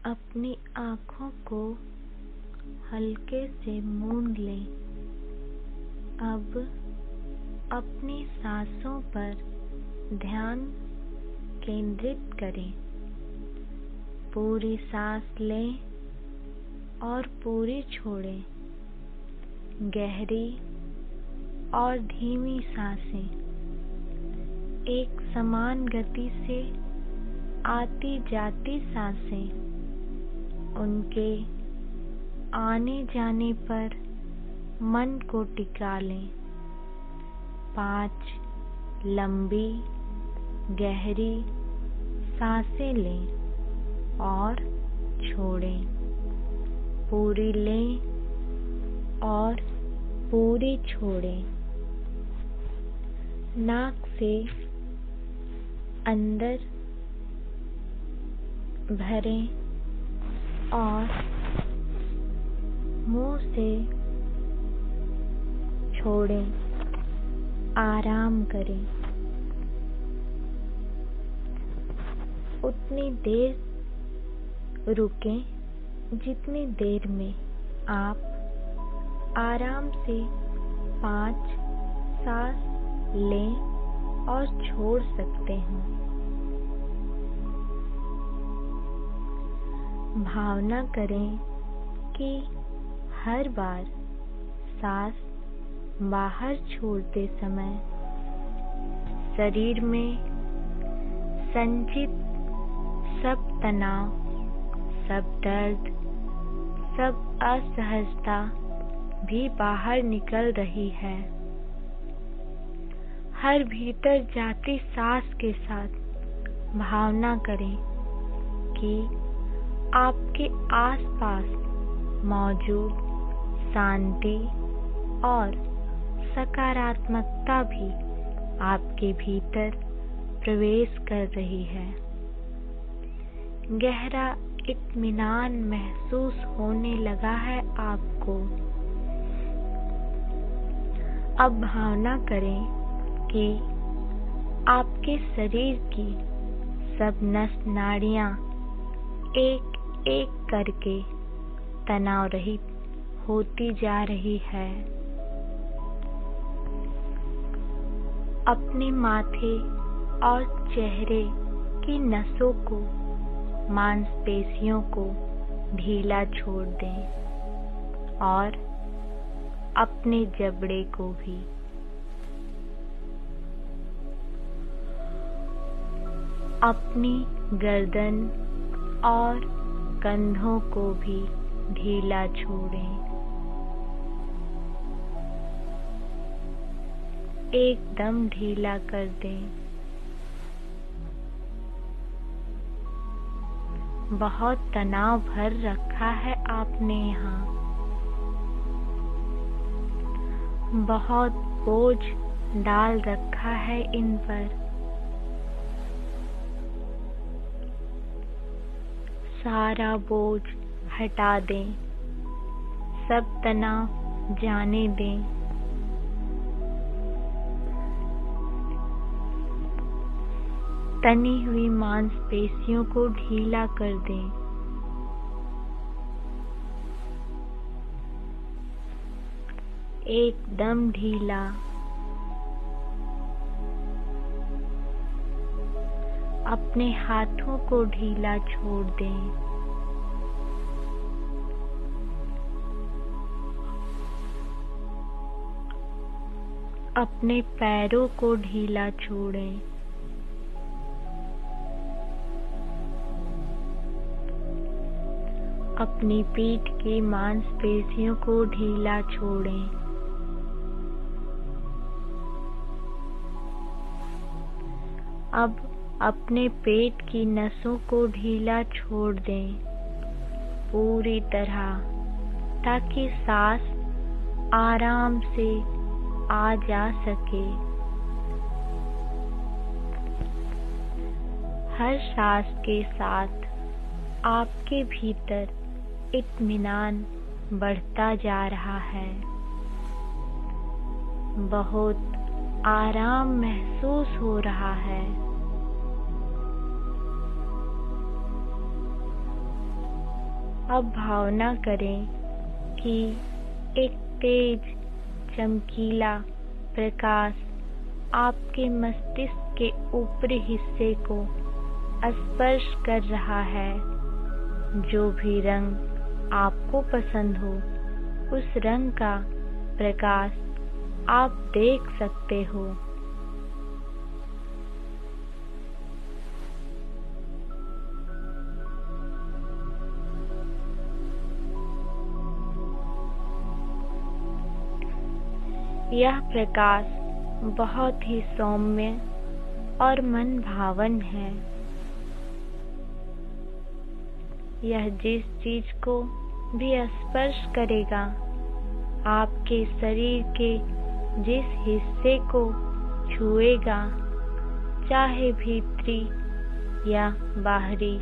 अपनी आँखों को हल्के से मूंद लें। अब अपनी सांसों पर ध्यान केंद्रित करें। पूरी सांस लें और पूरी छोड़ें। गहरी और धीमी सांसें एक समान गति से आती जाती सांसें उनके आने जाने पर मन को टिका लें। 5 लंबी गहरी सांसें लें और छोड़ें। पूरी लें और पूरी छोड़ें। नाक से अंदर भरें और मुंह से छोड़ें। आराम करें। उतनी देर रुकें जितनी देर में आप आराम से 5 सांस लें और छोड़ सकते हैं। भावना करें कि हर बार सांस बाहर छोड़ते समय शरीर में संचित सब तनाव, सब दर्द, सब असहजता भी बाहर निकल रही है। हर भीतर जाती सांस के साथ भावना करें कि आपके आसपास मौजूद शांति और सकारात्मकता भी आपके भीतर प्रवेश कर रही है। गहरा इत्मीनान महसूस होने लगा है आपको। अब भावना करें कि आपके शरीर की सब नस नाड़ियां एक एक करके तनाव रहित होती जा रही है। अपने माथे और चेहरे की नसों को, मांसपेशियों को ढीला छोड़ दें और अपने जबड़े को भी। अपनी गर्दन और कंधों को भी ढीला छोड़ें। एकदम ढीला कर दें। बहुत तनाव भर रखा है आपने यहाँ। बहुत बोझ डाल रखा है इन पर। सारा बोझ हटा दें। सब तनाव जाने दें। तनी हुई मांसपेशियों को ढीला कर दें। एकदम ढीला। अपने हाथों को ढीला छोड़ दें। अपने पैरों को ढीला छोड़ें। अपनी पीठ की मांसपेशियों को ढीला छोड़ें। अब अपने पेट की नसों को ढीला छोड़ दें पूरी तरह, ताकि सांस आराम से आ जा सके। हर सांस के साथ आपके भीतर इत्मीनान बढ़ता जा रहा है। बहुत आराम महसूस हो रहा है। अब भावना करें कि एक तेज चमकीला प्रकाश आपके मस्तिष्क के ऊपरी हिस्से को स्पर्श कर रहा है। जो भी रंग आपको पसंद हो, उस रंग का प्रकाश आप देख सकते हो। यह प्रकाश बहुत ही सौम्य और मन भावन है। यह जिस चीज को भी स्पर्श करेगा, आपके शरीर के जिस हिस्से को छुएगा, चाहे भीतरी या बाहरी,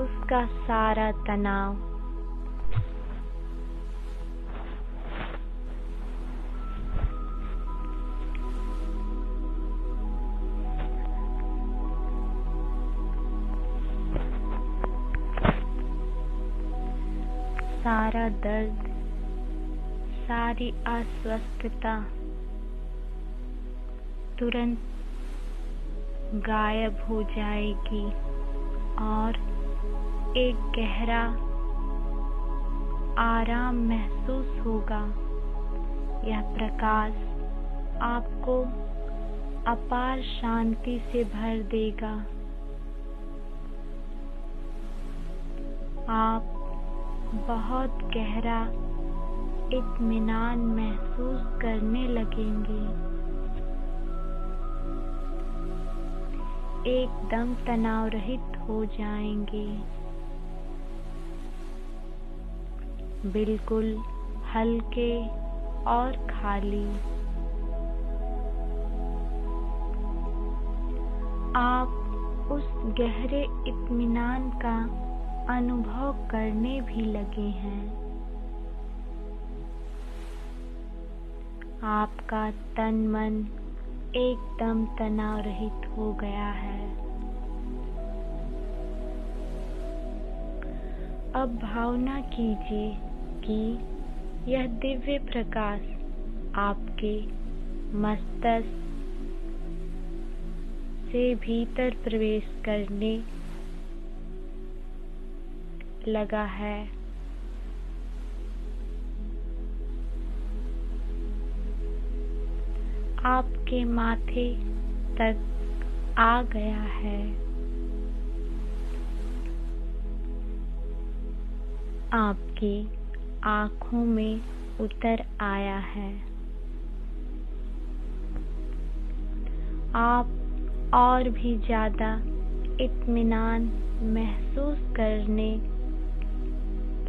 उसका सारा तनाव सारा दर्द, सारी अस्वस्थता तुरंत गायब हो जाएगी और एक गहरा आराम महसूस होगा। यह प्रकाश आपको अपार शांति से भर देगा। आप बहुत गहरा इत्मीनान महसूस करने लगेंगे। एकदम तनाव रहित हो जाएंगे। बिल्कुल हल्के और खाली। आप उस गहरे इत्मीनान का अनुभव करने भी लगे हैं। आपका तन मन एकदम तनाव रहित हो गया है। अब भावना कीजिए कि यह दिव्य प्रकाश आपके मस्तिष्क से भीतर प्रवेश करने लगा है। आपके माथे तक आ गया है। आपकी आँखों में उतर आया है। आप और भी ज्यादा इत्मीनान महसूस करने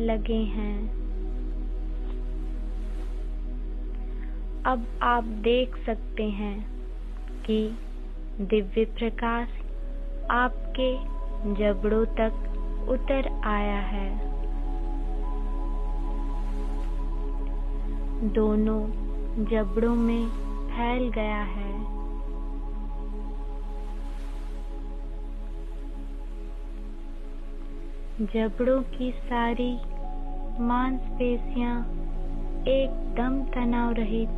लगे हैं। अब आप देख सकते हैं कि दिव्य प्रकाश आपके जबड़ों तक उतर आया है। दोनों जबड़ों में फैल गया है। जबड़ों की सारी मांसपेशियां एकदम तनाव रहित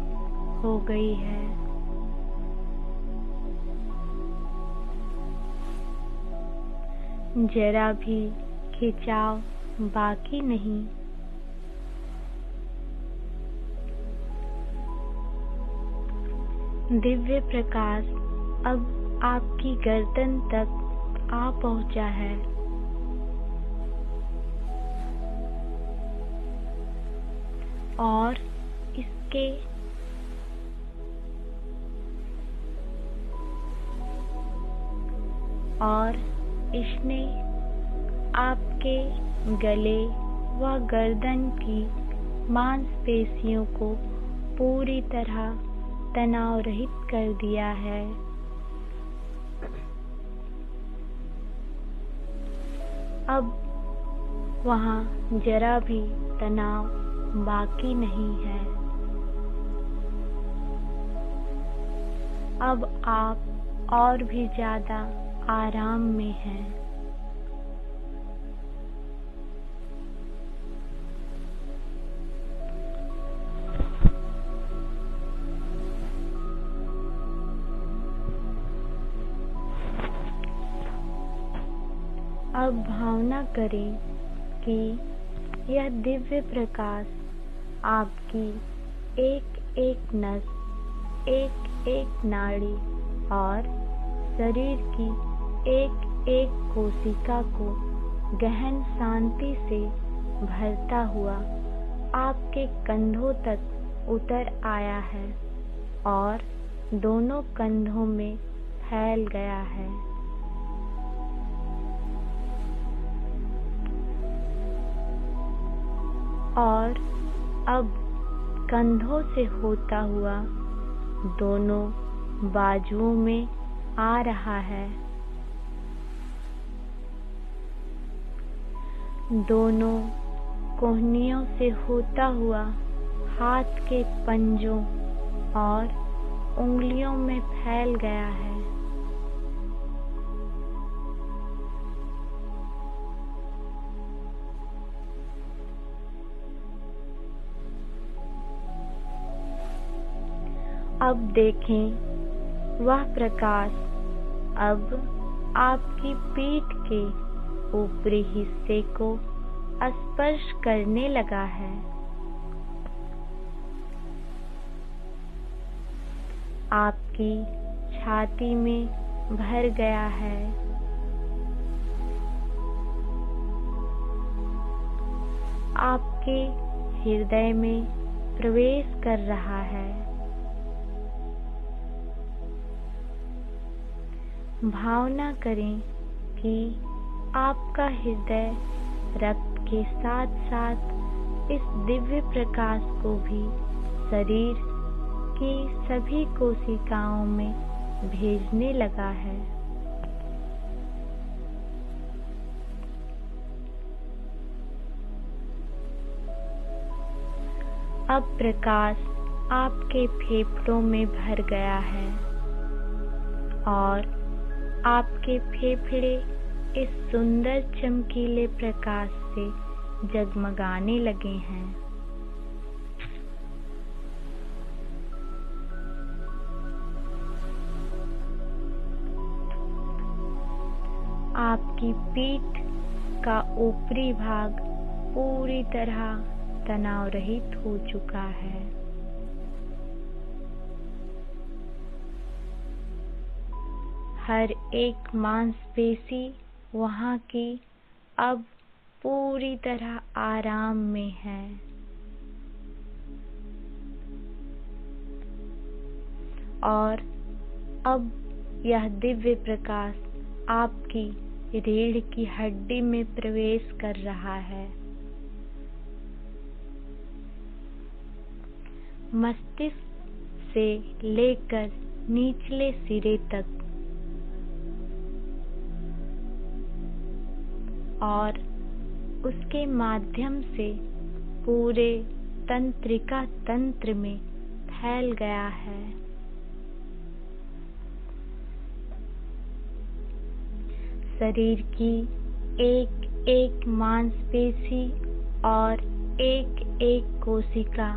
हो गई है। जरा भी खिंचाव बाकी नहीं। दिव्य प्रकाश अब आपकी गर्दन तक आ पहुंचा है। और इसने आपके गले व गर्दन की मांसपेशियों को पूरी तरह तनाव रहित कर दिया है। अब वहाँ जरा भी तनाव बाकी नहीं है। अब आप और भी ज्यादा आराम में हैं। अब भावना करें कि यह दिव्य प्रकाश आपकी एक एक नस, एक एक नाड़ी और शरीर की एक एक कोशिका को गहन शांति से भरता हुआ आपके कंधों तक उतर आया है और दोनों कंधों में फैल गया है। और अब कंधों से होता हुआ दोनों बाजुओं में आ रहा है। दोनों कोहनियों से होता हुआ हाथ के पंजों और उंगलियों में फैल गया है। अब देखें वह प्रकाश अब आपकी पीठ के ऊपरी हिस्से को स्पर्श करने लगा है। आपकी छाती में भर गया है। आपके हृदय में प्रवेश कर रहा है। भावना करें कि आपका हृदय रक्त के साथ साथ इस दिव्य प्रकाश को भी शरीर की सभी कोशिकाओं में भेजने लगा है। अब प्रकाश आपके फेफड़ों में भर गया है और आपके फेफड़े इस सुंदर चमकीले प्रकाश से जगमगाने लगे हैं। आपकी पीठ का ऊपरी भाग पूरी तरह तनाव रहित हो चुका है। हर एक मांसपेशी वहाँ की अब पूरी तरह आराम में है। और अब यह दिव्य प्रकाश आपकी रीढ़ की हड्डी में प्रवेश कर रहा है। मस्तिष्क से लेकर निचले सिरे तक और उसके माध्यम से पूरे तंत्रिका तंत्र में फैल गया है। शरीर की एक एक मांसपेशी और एक एक कोशिका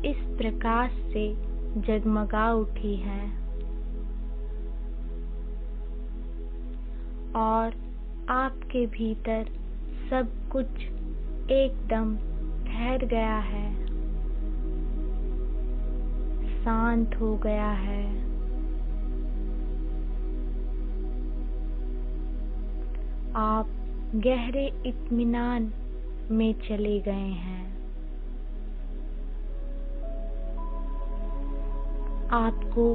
इस प्रकाश से जगमगा उठी है और आपके भीतर सब कुछ एकदम ठहर गया है, शांत हो गया है। आप गहरे इत्मीनान में चले गए हैं। आपको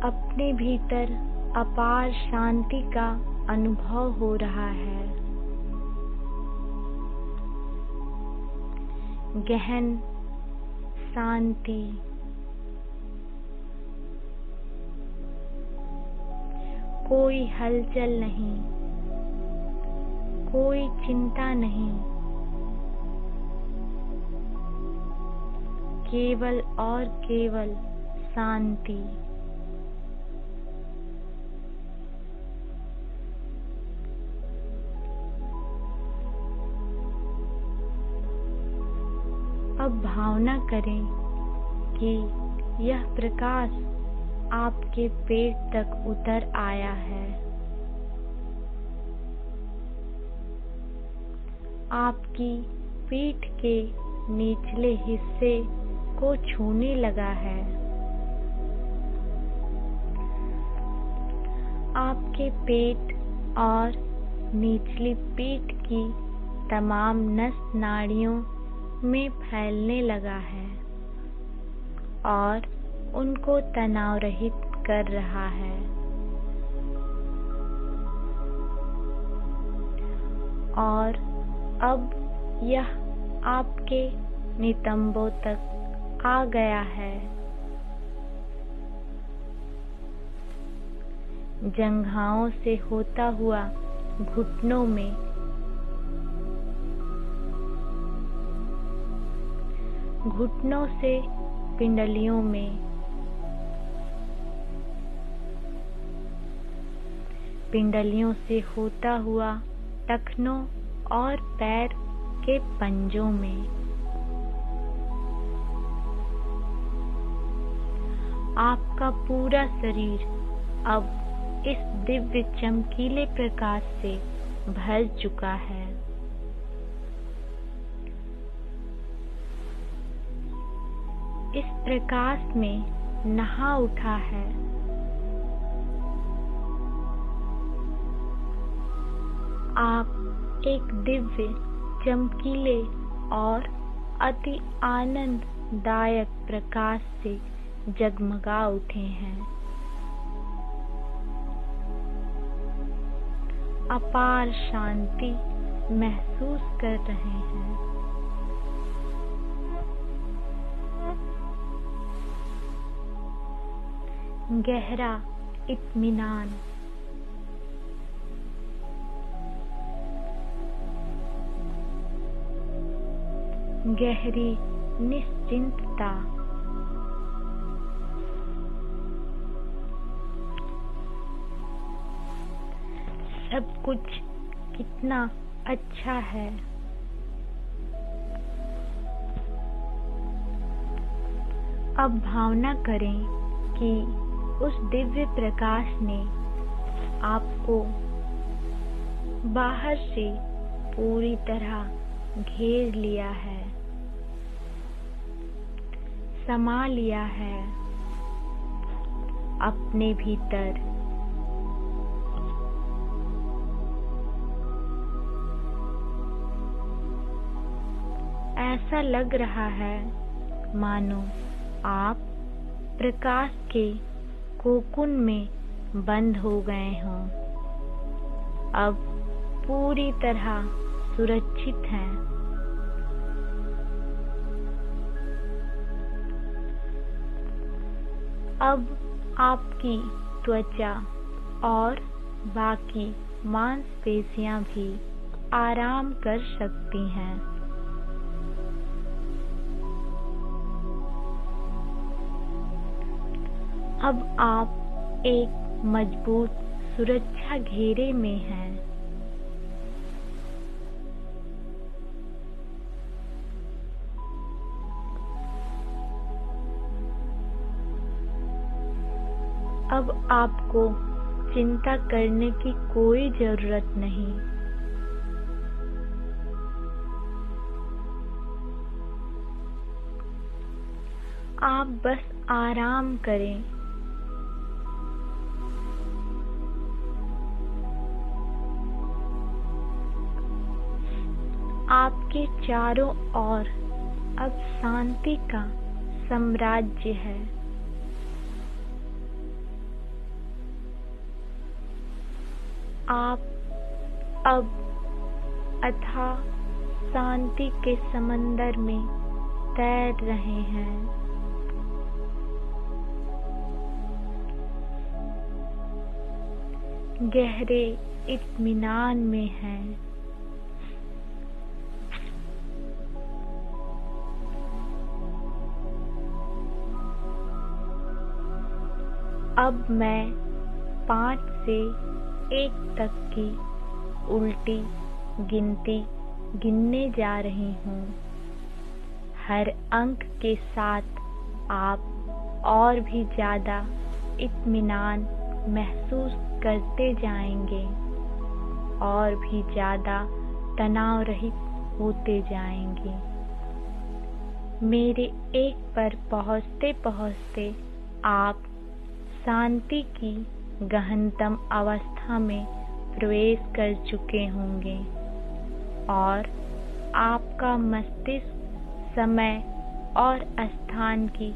अपने भीतर अपार शांति का अनुभव हो रहा है। गहन शांति, कोई हलचल नहीं, कोई चिंता नहीं, केवल और केवल शांति। अब भावना करें कि यह प्रकाश आपके पेट तक उतर आया है। आपकी पीठ के निचले हिस्से को छूने लगा है। आपके पेट और निचली पीठ की तमाम नस नाड़ियों में फैलने लगा है और उनको तनाव रहित कर रहा है। और अब यह आपके नितंबों तक आ गया है। जंघाओं से होता हुआ घुटनों में, घुटनों से पिंडलियों में, पिंडलियों से होता हुआ टखनों और पैर के पंजों में। आपका पूरा शरीर अब इस दिव्य चमकीले प्रकाश से भर चुका है। इस प्रकाश में नहा उठा है। आप एक दिव्य चमकीले और अति आनंददायक प्रकाश से जगमगा उठे हैं। अपार शांति महसूस कर रहे हैं। गहरा इत्मीनान, गहरी निश्चिंतता, सब कुछ कितना अच्छा है। अब भावना करें कि उस दिव्य प्रकाश ने आपको बाहर से पूरी तरह घेर लिया है, समा लिया है अपने भीतर। ऐसा लग रहा है मानो आप प्रकाश के कोकुन में बंद हो गए हों। अब पूरी तरह सुरक्षित हैं। अब आपकी त्वचा और बाकी मांसपेशियां भी आराम कर सकती हैं। अब आप एक मजबूत सुरक्षा घेरे में हैं। अब आपको चिंता करने की कोई जरूरत नहीं। आप बस आराम करें। आपके चारों ओर अब शांति का साम्राज्य है। आप अब अथाह शांति के समंदर में तैर रहे हैं। गहरे इत्मीनान में हैं। अब मैं 5 से 1 तक की उल्टी गिनती गिनने जा रही हूँ। हर अंक के साथ आप और भी ज्यादा इत्मीनान महसूस करते जाएंगे और भी ज्यादा तनाव रहित होते जाएंगे। मेरे एक पर पहुँचते पहुँचते आप शांति की गहनतम अवस्था में प्रवेश कर चुके होंगे और आपका मस्तिष्क समय और स्थान की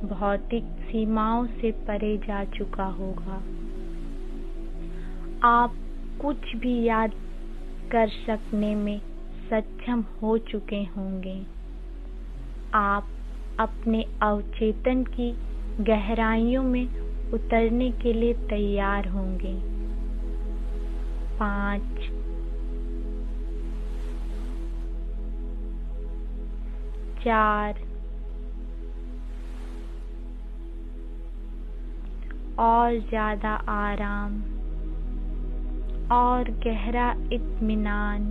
भौतिक सीमाओं से परे जा चुका होगा। आप कुछ भी याद कर सकने में सक्षम हो चुके होंगे। आप अपने अवचेतन की गहराइयों में उतरने के लिए तैयार होंगे। 5 4 और ज्यादा आराम और गहरा इत्मीनान।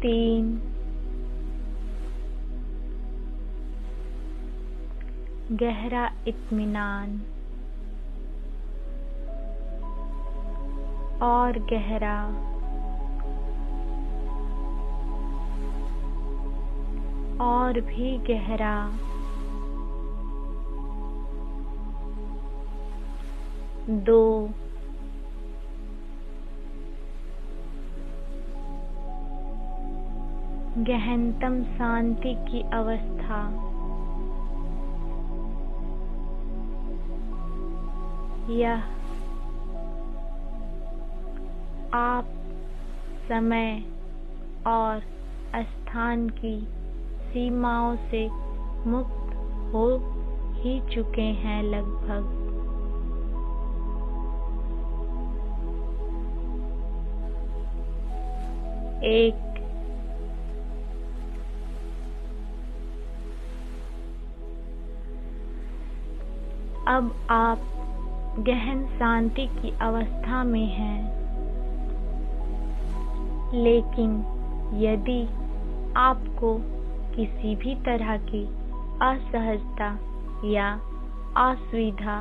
3 गहरा इत्मीनान और गहरा और भी गहरा। 2 गहनतम शांति की अवस्था। यह आप समय और स्थान की सीमाओं से मुक्त हो ही चुके हैं लगभग। एक अब आप गहन शांति की अवस्था में हैं, लेकिन यदि आपको किसी भी तरह की असहजता या असुविधा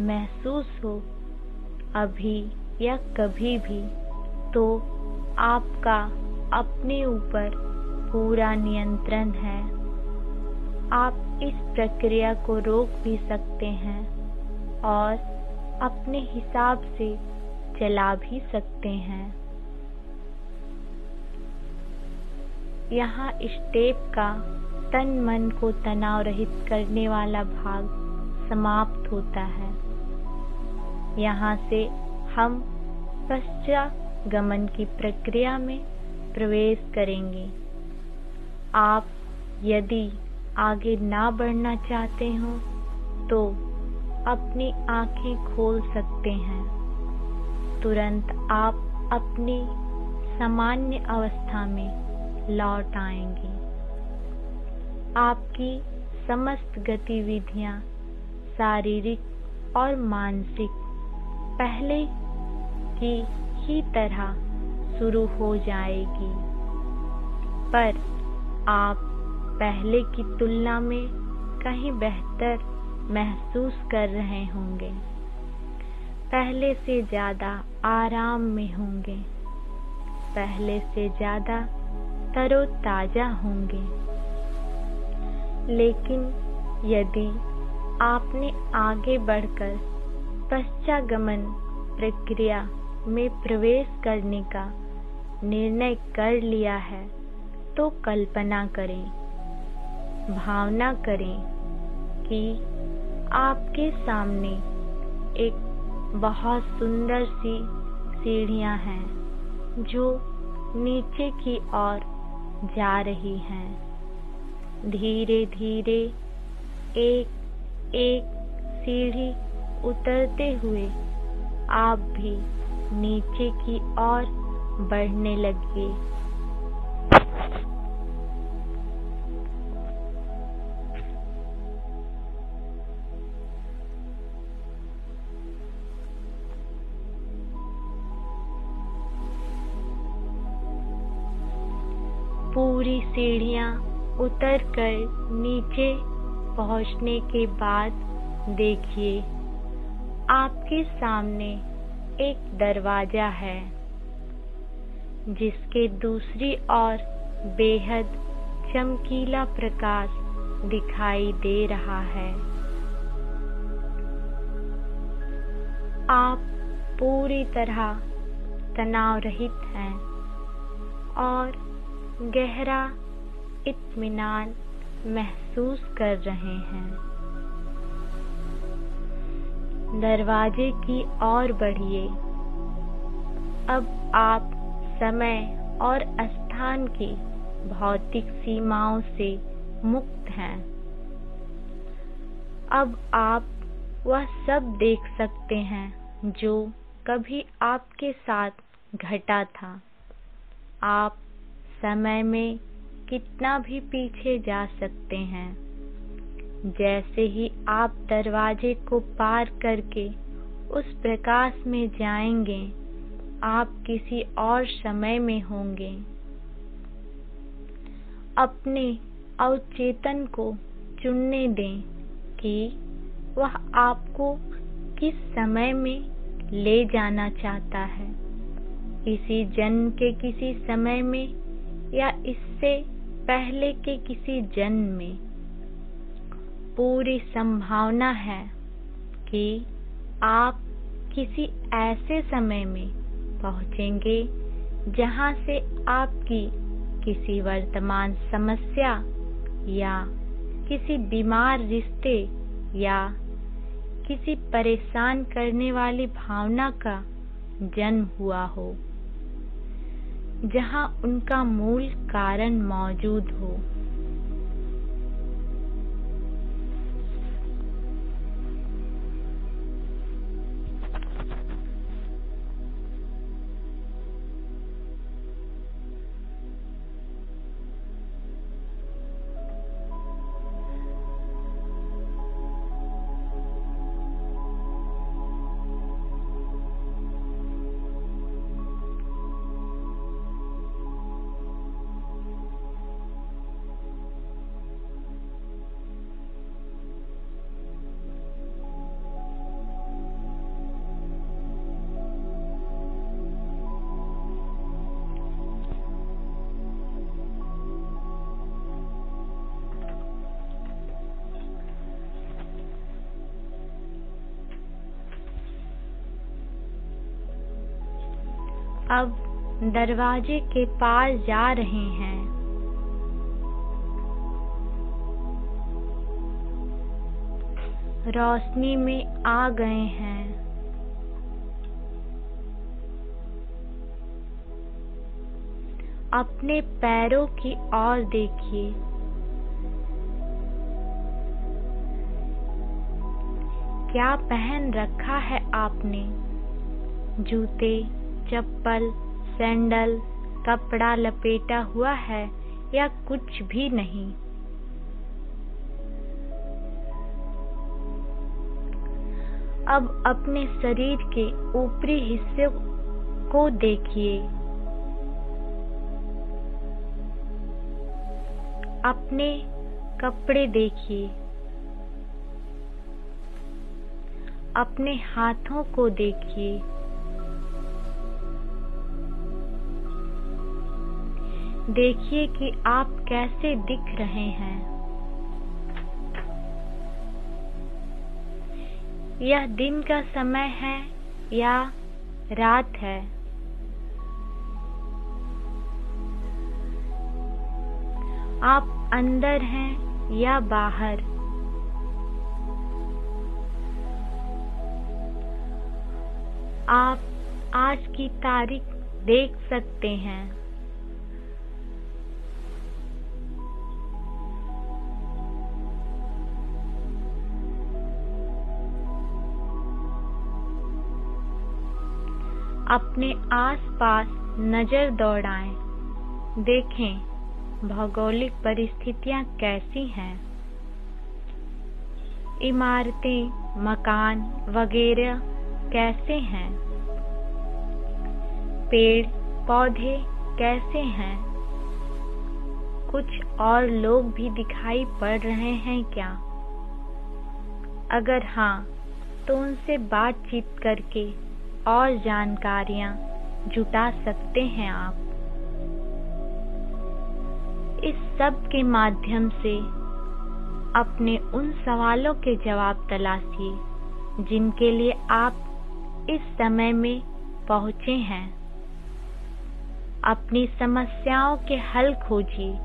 महसूस हो अभी या कभी भी, तो आपका अपने ऊपर पूरा नियंत्रण है। आप इस प्रक्रिया को रोक भी सकते हैं और अपने हिसाब से चला भी सकते हैं। यहाँ स्टेप का तन मन को तनाव रहित करने वाला भाग समाप्त होता है। यहाँ से हम पश्चागमन की प्रक्रिया में प्रवेश करेंगे। आप यदि आगे ना बढ़ना चाहते हो तो अपनी आंखें खोल सकते हैं। तुरंत आप अपनी सामान्य अवस्था में लौट आएंगे। आपकी समस्त गतिविधियां शारीरिक और मानसिक पहले की ही तरह शुरू हो जाएगी, पर आप पहले की तुलना में कहीं बेहतर महसूस कर रहे होंगे, पहले से ज्यादा आराम में होंगे, पहले से ज्यादा तरोताजा होंगे। लेकिन यदि आपने आगे बढ़कर पश्चागमन प्रक्रिया में प्रवेश करने का निर्णय कर लिया है, तो कल्पना करें, भावना करें कि आपके सामने एक बहुत सुंदर सी सीढ़ियां हैं जो नीचे की ओर जा रही हैं। धीरे धीरे एक एक सीढ़ी उतरते हुए आप भी नीचे की ओर बढ़ने लगे। पूरी सीढ़ियां उतरकर नीचे पहुंचने के बाद देखिए, आपके सामने एक दरवाजा है जिसके दूसरी ओर बेहद चमकीला प्रकाश दिखाई दे रहा है। आप पूरी तरह तनाव रहित हैं और गहरा इत्मीनान महसूस कर रहे हैं। दरवाजे की ओर बढ़िए। अब आप समय और स्थान की भौतिक सीमाओं से मुक्त हैं। अब आप वह सब देख सकते हैं जो कभी आपके साथ घटा था। आप समय में कितना भी पीछे जा सकते हैं। जैसे ही आप दरवाजे को पार करके उस प्रकाश में जाएंगे, आप किसी और समय में होंगे। अपने अवचेतन को चुनने दें कि वह आपको किस समय में ले जाना चाहता है, इसी जन्म के किसी समय में या इससे पहले के किसी जन्म में। पूरी संभावना है कि आप किसी ऐसे समय में पहुंचेंगे जहां से आपकी किसी वर्तमान समस्या या किसी बीमार रिश्ते या किसी परेशान करने वाली भावना का जन्म हुआ हो, जहां उनका मूल कारण मौजूद हो। अब दरवाजे के पार जा रहे हैं। रोशनी में आ गए हैं। अपने पैरों की ओर देखिए। क्या पहन रखा है आपने? जूते, चप्पल, सैंडल, कपड़ा लपेटा हुआ है या कुछ भी नहीं? अब अपने शरीर के ऊपरी हिस्से को देखिए। अपने कपड़े देखिए। अपने हाथों को देखिए। देखिए कि आप कैसे दिख रहे हैं। यह दिन का समय है या रात है? आप अंदर हैं या बाहर? आप आज की तारीख देख सकते हैं। अपने आसपास नजर दौड़ाएं। देखें भौगोलिक परिस्थितियां कैसी हैं। इमारतें, मकान वगैरह कैसे हैं। पेड़ पौधे कैसे हैं। कुछ और लोग भी दिखाई पड़ रहे हैं क्या? अगर हाँ, तो उनसे बातचीत करके और जानकारियां जुटा सकते हैं आप। इस सब के माध्यम से अपने उन सवालों के जवाब तलाशिए जिनके लिए आप इस समय में पहुंचे हैं। अपनी समस्याओं के हल खोजिए।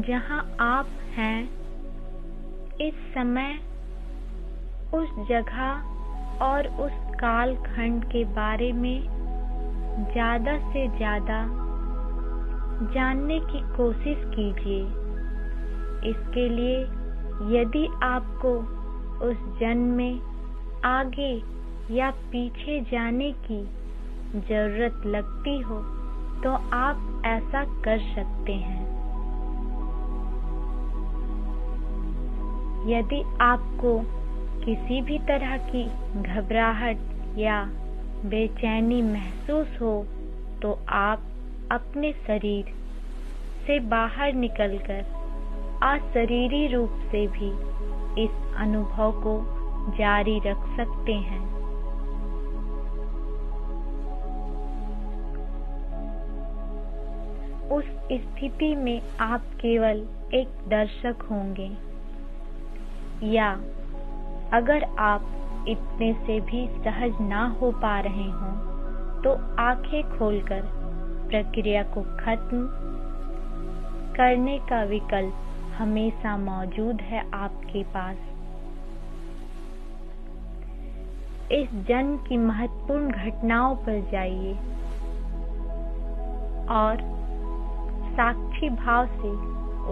जहां आप हैं इस समय, उस जगह और उस कालखंड के बारे में ज़्यादा से ज़्यादा जानने की कोशिश कीजिए। इसके लिए यदि आपको उस जन्म में आगे या पीछे जाने की जरूरत लगती हो तो आप ऐसा कर सकते हैं। यदि आपको किसी भी तरह की घबराहट या बेचैनी महसूस हो तो आप अपने शरीर से बाहर निकलकर अशरीरी रूप से भी इस अनुभव को जारी रख सकते हैं। उस स्थिति में आप केवल एक दर्शक होंगे, या अगर आप इतने से भी सहज ना हो पा रहे हों तो आंखें खोलकर प्रक्रिया को खत्म करने का विकल्प हमेशा मौजूद है आपके पास। इस जन्म की महत्वपूर्ण घटनाओं पर जाइए और साक्षी भाव से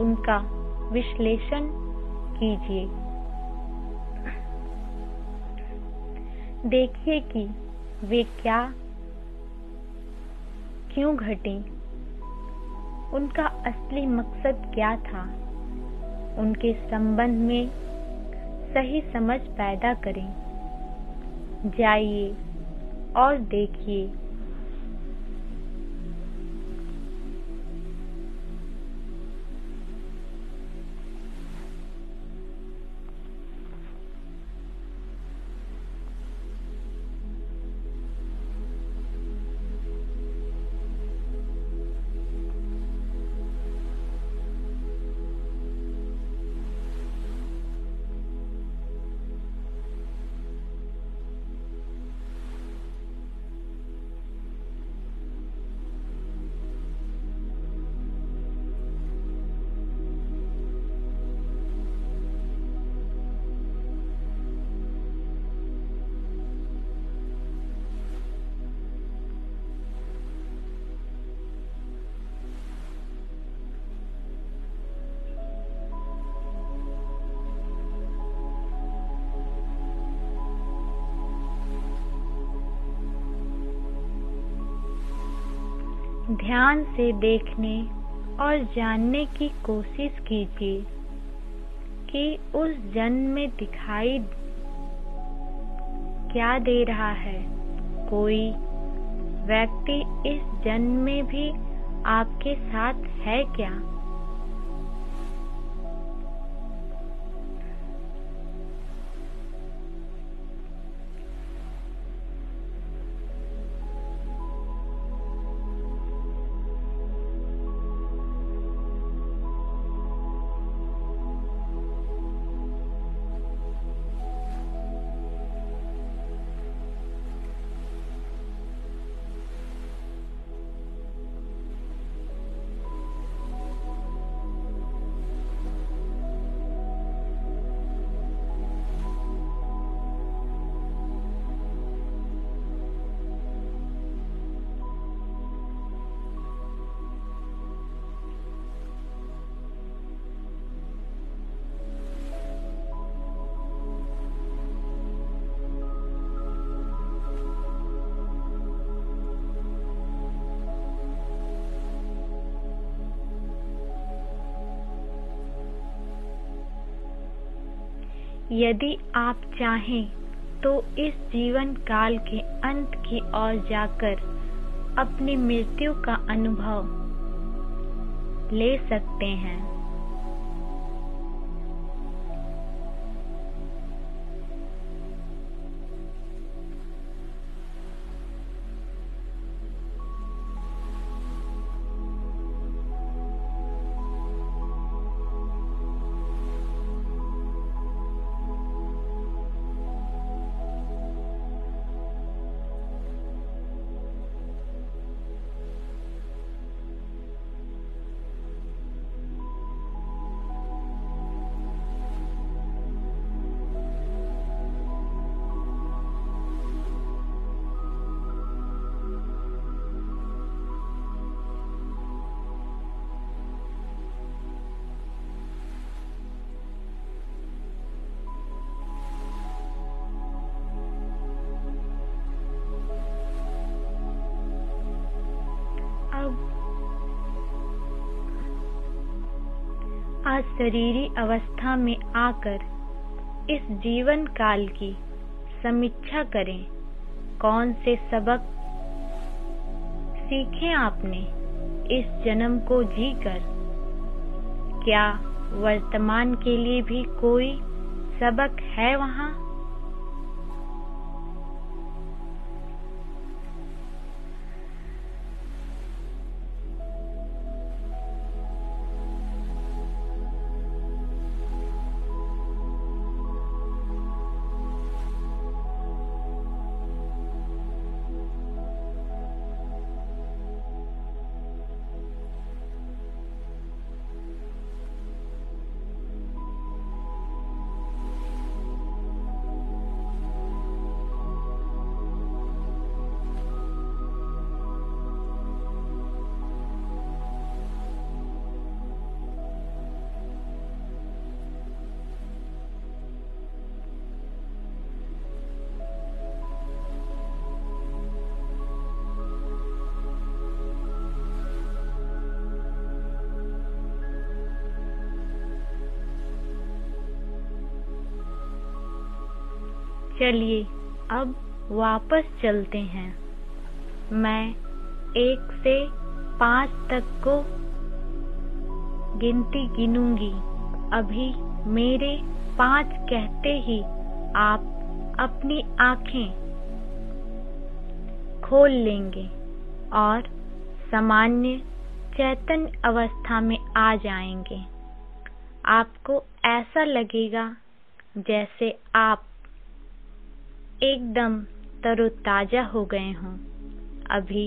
उनका विश्लेषण कीजिए। देखिए कि वे क्यों घटी, उनका असली मकसद क्या था। उनके संबंध में सही समझ पैदा करें। जाइए और देखिए। ध्यान से देखने और जानने की कोशिश कीजिए कि उस जन्म में दिखाई क्या दे रहा है। कोई व्यक्ति इस जन्म में भी आपके साथ है क्या? यदि आप चाहें तो इस जीवन काल के अंत की ओर जाकर अपनी मृत्यु का अनुभव ले सकते हैं। आज शरीरी अवस्था में आकर इस जीवन काल की समीक्षा करें। कौन से सबक सीखे आपने इस जन्म को जीकर? क्या वर्तमान के लिए भी कोई सबक है वहाँ? चलिए अब वापस चलते हैं। मैं 1 से 5 तक को गिनती गिनूंगी। अभी मेरे 5 कहते ही आप अपनी आंखें खोल लेंगे और सामान्य चैतन्य अवस्था में आ जाएंगे। आपको ऐसा लगेगा जैसे आप एकदम तरोताजा हो गए हों। अभी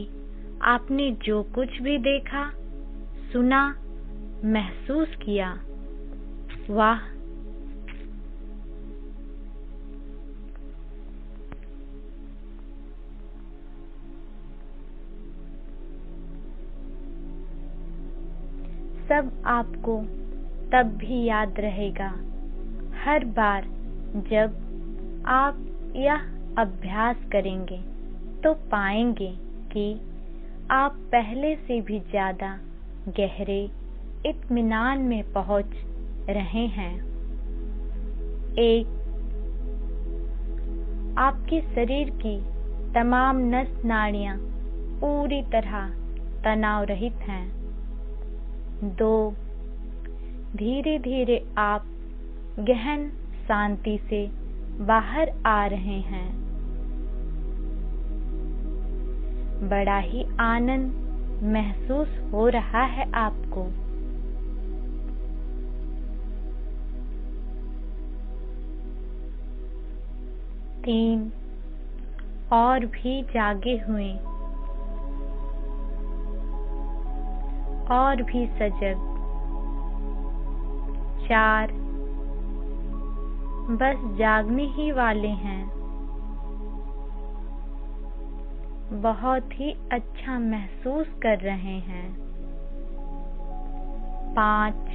आपने जो कुछ भी देखा, सुना, महसूस किया, वाह, सब आपको तब भी याद रहेगा। हर बार जब आप यह अभ्यास करेंगे तो पाएंगे कि आप पहले से भी ज्यादा गहरे इत्मीनान में पहुंच रहे हैं। आपके शरीर की तमाम नस नाड़ियां पूरी तरह तनाव रहित हैं। 2, धीरे धीरे आप गहन शांति से बाहर आ रहे हैं। बड़ा ही आनंद महसूस हो रहा है आपको। 3, और भी जागे हुए और भी सजग। 4, बस जागने ही वाले हैं। बहुत ही अच्छा महसूस कर रहे हैं। 5,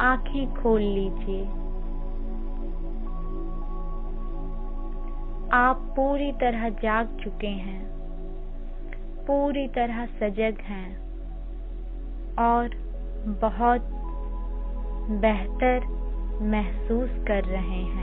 आंखें खोल लीजिए। आप पूरी तरह जाग चुके हैं, पूरी तरह सजग हैं और बहुत बेहतर महसूस कर रहे हैं।